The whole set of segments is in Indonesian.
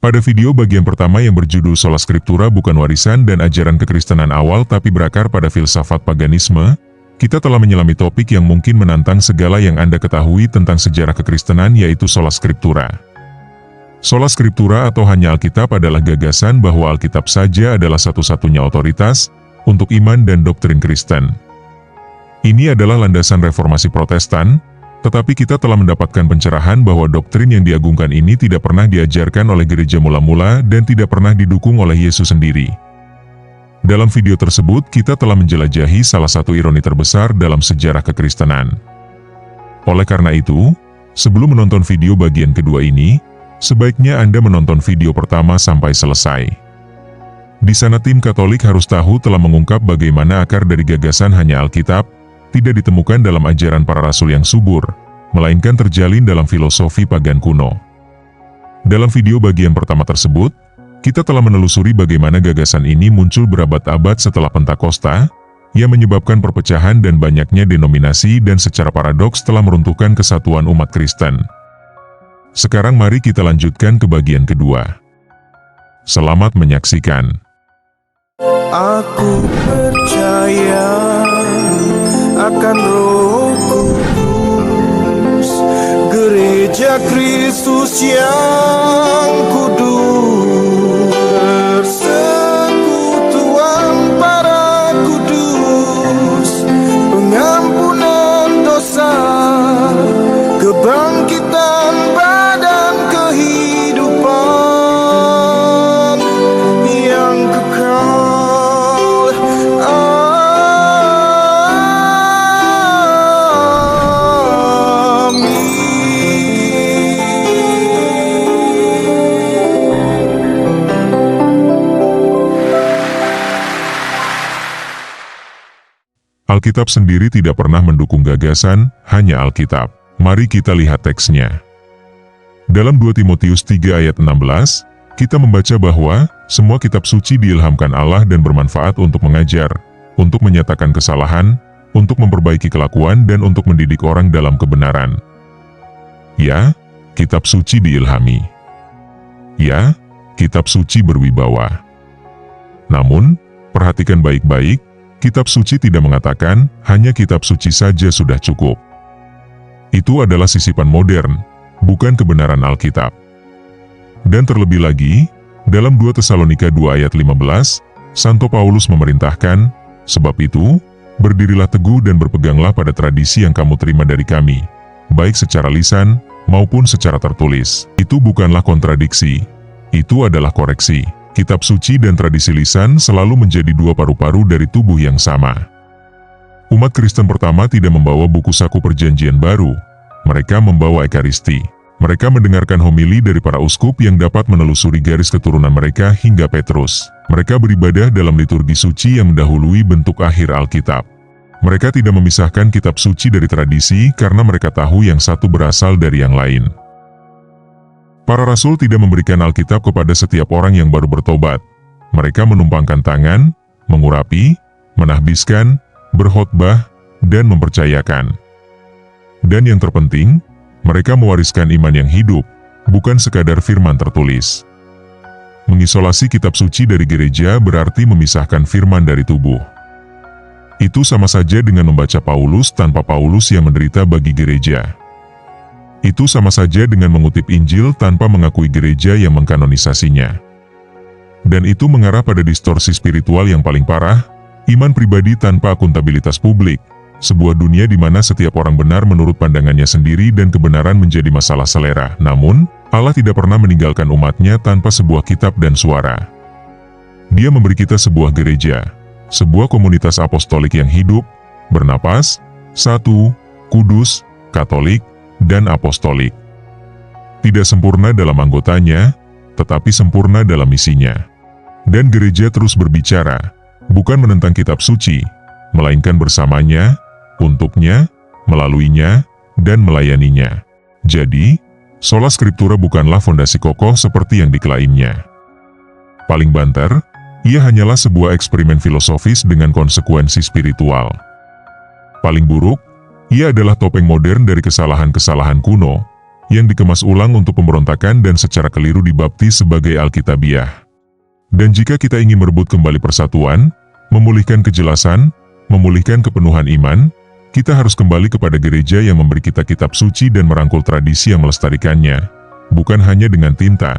Pada video bagian pertama yang berjudul Sola Scriptura bukan warisan dan ajaran kekristenan awal tapi berakar pada filsafat paganisme, kita telah menyelami topik yang mungkin menantang segala yang Anda ketahui tentang sejarah kekristenan, yaitu Sola Scriptura. Sola Scriptura atau hanya Alkitab adalah gagasan bahwa Alkitab saja adalah satu-satunya otoritas untuk iman dan doktrin Kristen. Ini adalah landasan reformasi Protestan, tetapi kita telah mendapatkan pencerahan bahwa doktrin yang diagungkan ini tidak pernah diajarkan oleh gereja mula-mula dan tidak pernah didukung oleh Yesus sendiri. Dalam video tersebut, kita telah menjelajahi salah satu ironi terbesar dalam sejarah kekristenan. Oleh karena itu, sebelum menonton video bagian kedua ini, sebaiknya Anda menonton video pertama sampai selesai. Di sana tim Katolik harus tahu telah mengungkap bagaimana akar dari gagasan hanya Alkitab tidak ditemukan dalam ajaran para rasul yang subur, melainkan terjalin dalam filosofi pagan kuno. Dalam video bagian pertama tersebut, kita telah menelusuri bagaimana gagasan ini muncul berabad-abad setelah Pentakosta, yang menyebabkan perpecahan dan banyaknya denominasi dan secara paradoks telah meruntuhkan kesatuan umat Kristen. Sekarang mari kita lanjutkan ke bagian kedua. Selamat menyaksikan. Aku percaya akan Roh Kudus, Gereja Kristus yang kudus, persekutuan para kudus, pengampunan dosa, kebangkitan badan, kehidupan yang kekal. Alkitab sendiri tidak pernah mendukung gagasan hanya Alkitab. Mari kita lihat teksnya. Dalam 2 Timotius 3 ayat 16, kita membaca bahwa semua kitab suci diilhamkan Allah dan bermanfaat untuk mengajar, untuk menyatakan kesalahan, untuk memperbaiki kelakuan dan untuk mendidik orang dalam kebenaran. Ya, kitab suci diilhami. Ya, kitab suci berwibawa. Namun, perhatikan baik-baik, kitab suci tidak mengatakan hanya kitab suci saja sudah cukup. Itu adalah sisipan modern, bukan kebenaran Alkitab. Dan terlebih lagi, dalam 2 Tesalonika 2 ayat 15, Santo Paulus memerintahkan, sebab itu, berdirilah teguh dan berpeganglah pada tradisi yang kamu terima dari kami, baik secara lisan maupun secara tertulis. Itu bukanlah kontradiksi, itu adalah koreksi. Kitab suci dan tradisi lisan selalu menjadi dua paru-paru dari tubuh yang sama. Umat Kristen pertama tidak membawa buku saku perjanjian baru, mereka membawa Ekaristi. Mereka mendengarkan homili dari para uskup yang dapat menelusuri garis keturunan mereka hingga Petrus. Mereka beribadah dalam liturgi suci yang mendahului bentuk akhir Alkitab. Mereka tidak memisahkan kitab suci dari tradisi karena mereka tahu yang satu berasal dari yang lain. Para rasul tidak memberikan Alkitab kepada setiap orang yang baru bertobat. Mereka menumpangkan tangan, mengurapi, menahbiskan, berkhotbah, dan mempercayakan. Dan yang terpenting, mereka mewariskan iman yang hidup, bukan sekadar firman tertulis. Mengisolasi kitab suci dari gereja berarti memisahkan firman dari tubuh. Itu sama saja dengan membaca Paulus tanpa Paulus yang menderita bagi gereja. Itu sama saja dengan mengutip Injil tanpa mengakui gereja yang mengkanonisasinya. Dan itu mengarah pada distorsi spiritual yang paling parah, iman pribadi tanpa akuntabilitas publik, sebuah dunia di mana setiap orang benar menurut pandangannya sendiri dan kebenaran menjadi masalah selera. Namun, Allah tidak pernah meninggalkan umatnya tanpa sebuah kitab dan suara. Dia memberi kita sebuah gereja, sebuah komunitas apostolik yang hidup, bernapas, satu, kudus, katolik, dan apostolik. Tidak sempurna dalam anggotanya, tetapi sempurna dalam misinya. Dan gereja terus berbicara, bukan menentang kitab suci, melainkan bersamanya, untuknya, melaluinya, dan melayaninya. Jadi, Sola Scriptura bukanlah fondasi kokoh seperti yang diklaimnya. Paling banter, ia hanyalah sebuah eksperimen filosofis dengan konsekuensi spiritual. Paling buruk, ia adalah topeng modern dari kesalahan-kesalahan kuno, yang dikemas ulang untuk pemberontakan dan secara keliru dibaptis sebagai Alkitabiah. Dan jika kita ingin merebut kembali persatuan, memulihkan kejelasan, memulihkan kepenuhan iman, kita harus kembali kepada gereja yang memberi kita kitab suci dan merangkul tradisi yang melestarikannya, bukan hanya dengan tinta,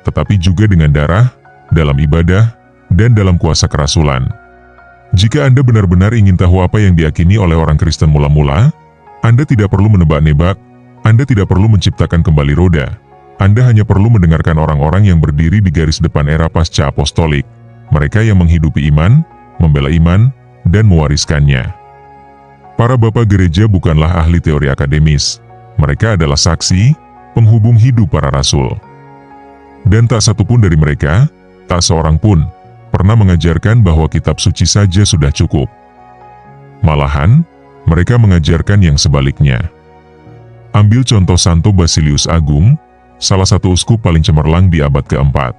tetapi juga dengan darah, dalam ibadah, dan dalam kuasa kerasulan. Jika Anda benar-benar ingin tahu apa yang diyakini oleh orang Kristen mula-mula, Anda tidak perlu menebak-nebak, Anda tidak perlu menciptakan kembali roda. Anda hanya perlu mendengarkan orang-orang yang berdiri di garis depan era pasca apostolik, mereka yang menghidupi iman, membela iman, dan mewariskannya. Para bapak gereja bukanlah ahli teori akademis, mereka adalah saksi, penghubung hidup para rasul. Dan tak satu pun dari mereka, tak seorang pun, pernah mengajarkan bahwa kitab suci saja sudah cukup. Malahan, mereka mengajarkan yang sebaliknya. Ambil contoh Santo Basilius Agung, salah satu uskup paling cemerlang di abad keempat.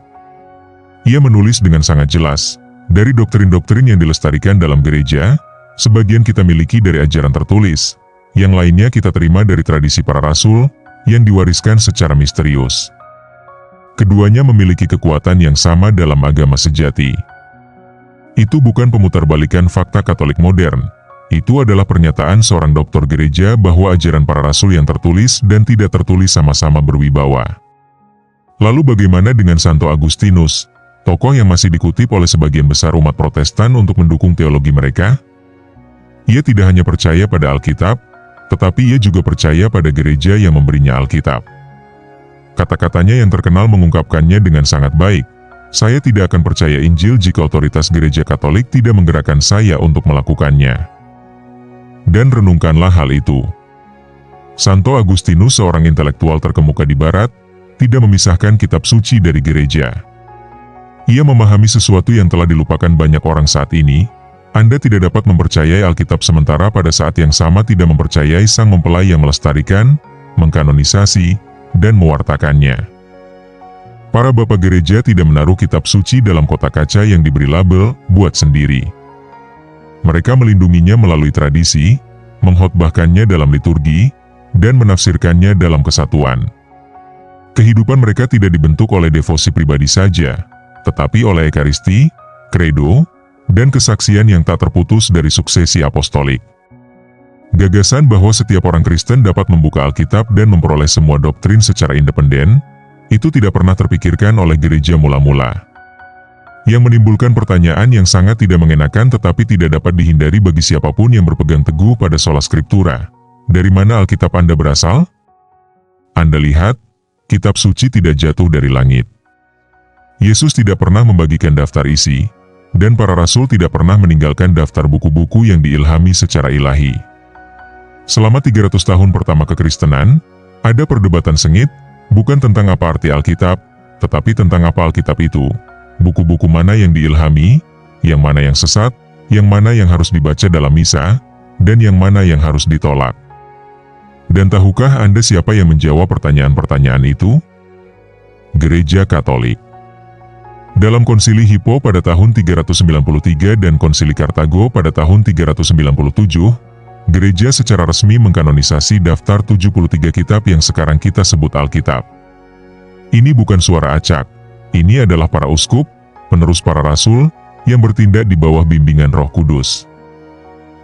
Ia menulis dengan sangat jelas, dari doktrin-doktrin yang dilestarikan dalam gereja, sebagian kita miliki dari ajaran tertulis, yang lainnya kita terima dari tradisi para rasul, yang diwariskan secara misterius. Keduanya memiliki kekuatan yang sama dalam agama sejati. Itu bukan pemutarbalikan fakta Katolik modern. Itu adalah pernyataan seorang doktor gereja bahwa ajaran para rasul yang tertulis dan tidak tertulis sama-sama berwibawa. Lalu bagaimana dengan Santo Agustinus, tokoh yang masih dikutip oleh sebagian besar umat Protestan untuk mendukung teologi mereka? Ia tidak hanya percaya pada Alkitab, tetapi ia juga percaya pada gereja yang memberinya Alkitab. Kata-katanya yang terkenal mengungkapkannya dengan sangat baik, "Saya tidak akan percaya Injil jika otoritas gereja Katolik tidak menggerakkan saya untuk melakukannya." Dan renungkanlah hal itu. Santo Agustinus, seorang intelektual terkemuka di Barat, tidak memisahkan kitab suci dari gereja. Ia memahami sesuatu yang telah dilupakan banyak orang saat ini. Anda tidak dapat mempercayai Alkitab sementara pada saat yang sama tidak mempercayai sang mempelai yang melestarikan, mengkanonisasi, dan mewartakannya. Para bapak gereja tidak menaruh kitab suci dalam kotak kaca yang diberi label "buat sendiri". Mereka melindunginya melalui tradisi, mengkhotbahkannya dalam liturgi, dan menafsirkannya dalam kesatuan. Kehidupan mereka tidak dibentuk oleh devosi pribadi saja, tetapi oleh ekaristi, kredo, dan kesaksian yang tak terputus dari suksesi apostolik. Gagasan bahwa setiap orang Kristen dapat membuka Alkitab dan memperoleh semua doktrin secara independen, itu tidak pernah terpikirkan oleh gereja mula-mula. Yang menimbulkan pertanyaan yang sangat tidak mengenakan tetapi tidak dapat dihindari bagi siapapun yang berpegang teguh pada sola scriptura. Dari mana Alkitab Anda berasal? Anda lihat, kitab suci tidak jatuh dari langit. Yesus tidak pernah membagikan daftar isi, dan para rasul tidak pernah meninggalkan daftar buku-buku yang diilhami secara ilahi. Selama 300 tahun pertama kekristenan, ada perdebatan sengit, bukan tentang apa arti Alkitab, tetapi tentang apa Alkitab itu. Buku-buku mana yang diilhami, yang mana yang sesat, yang mana yang harus dibaca dalam misa, dan yang mana yang harus ditolak. Dan tahukah Anda siapa yang menjawab pertanyaan-pertanyaan itu? Gereja Katolik. Dalam konsili Hippo pada tahun 393 dan konsili Kartago pada tahun 397, gereja secara resmi mengkanonisasi daftar 73 kitab yang sekarang kita sebut Alkitab. Ini bukan suara acak. Ini adalah para uskup, penerus para rasul, yang bertindak di bawah bimbingan Roh Kudus.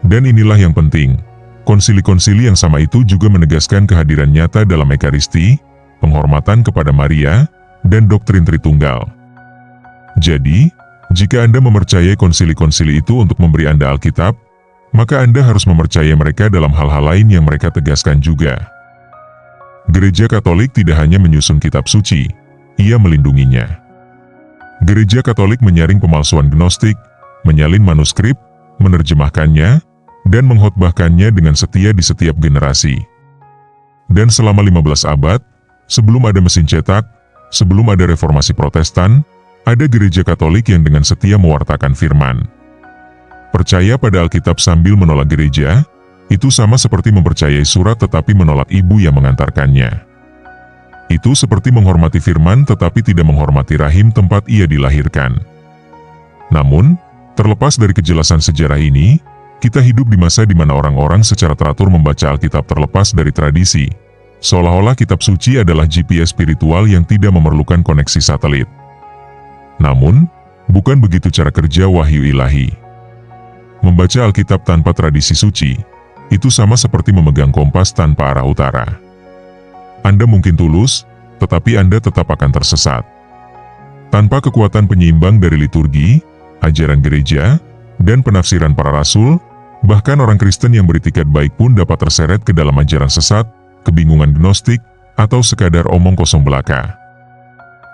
Dan inilah yang penting, konsili-konsili yang sama itu juga menegaskan kehadiran nyata dalam Ekaristi, penghormatan kepada Maria, dan doktrin Tritunggal. Jadi, jika Anda mempercayai konsili-konsili itu untuk memberi Anda Alkitab, maka Anda harus mempercayai mereka dalam hal-hal lain yang mereka tegaskan juga. Gereja Katolik tidak hanya menyusun kitab suci, ia melindunginya. Gereja Katolik menyaring pemalsuan gnostik, menyalin manuskrip, menerjemahkannya, dan mengkhotbahkannya dengan setia di setiap generasi. Dan selama 15 abad, sebelum ada mesin cetak, sebelum ada reformasi Protestan, ada gereja Katolik yang dengan setia mewartakan firman. Percaya pada Alkitab sambil menolak gereja, itu sama seperti mempercayai surat tetapi menolak ibu yang mengantarkannya. Itu seperti menghormati firman tetapi tidak menghormati rahim tempat ia dilahirkan. Namun, terlepas dari kejelasan sejarah ini, kita hidup di masa di mana orang-orang secara teratur membaca Alkitab terlepas dari tradisi, Seolah-olah kitab suci adalah GPS spiritual yang tidak memerlukan koneksi satelit. Namun, bukan begitu cara kerja wahyu ilahi. Membaca Alkitab tanpa tradisi suci, itu sama seperti memegang kompas tanpa arah utara. Anda mungkin tulus, tetapi Anda tetap akan tersesat. Tanpa kekuatan penyeimbang dari liturgi, ajaran gereja, dan penafsiran para rasul, bahkan orang Kristen yang beretikat baik pun dapat terseret ke dalam ajaran sesat, kebingungan gnostik, atau sekadar omong kosong belaka.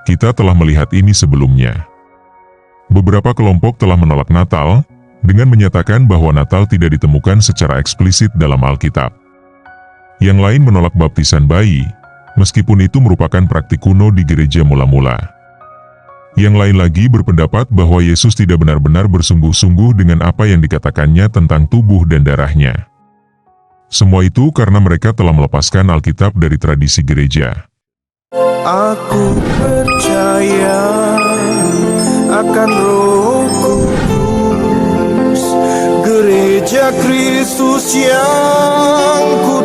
Kita telah melihat ini sebelumnya. Beberapa kelompok telah menolak Natal, dengan menyatakan bahwa Natal tidak ditemukan secara eksplisit dalam Alkitab. Yang lain menolak baptisan bayi, meskipun itu merupakan praktik kuno di gereja mula-mula. Yang lain lagi berpendapat bahwa Yesus tidak benar-benar bersungguh-sungguh dengan apa yang dikatakannya tentang tubuh dan darahnya. Semua itu karena mereka telah melepaskan Alkitab dari tradisi gereja. Aku percaya akan Roh Kudus, gereja Kristus yang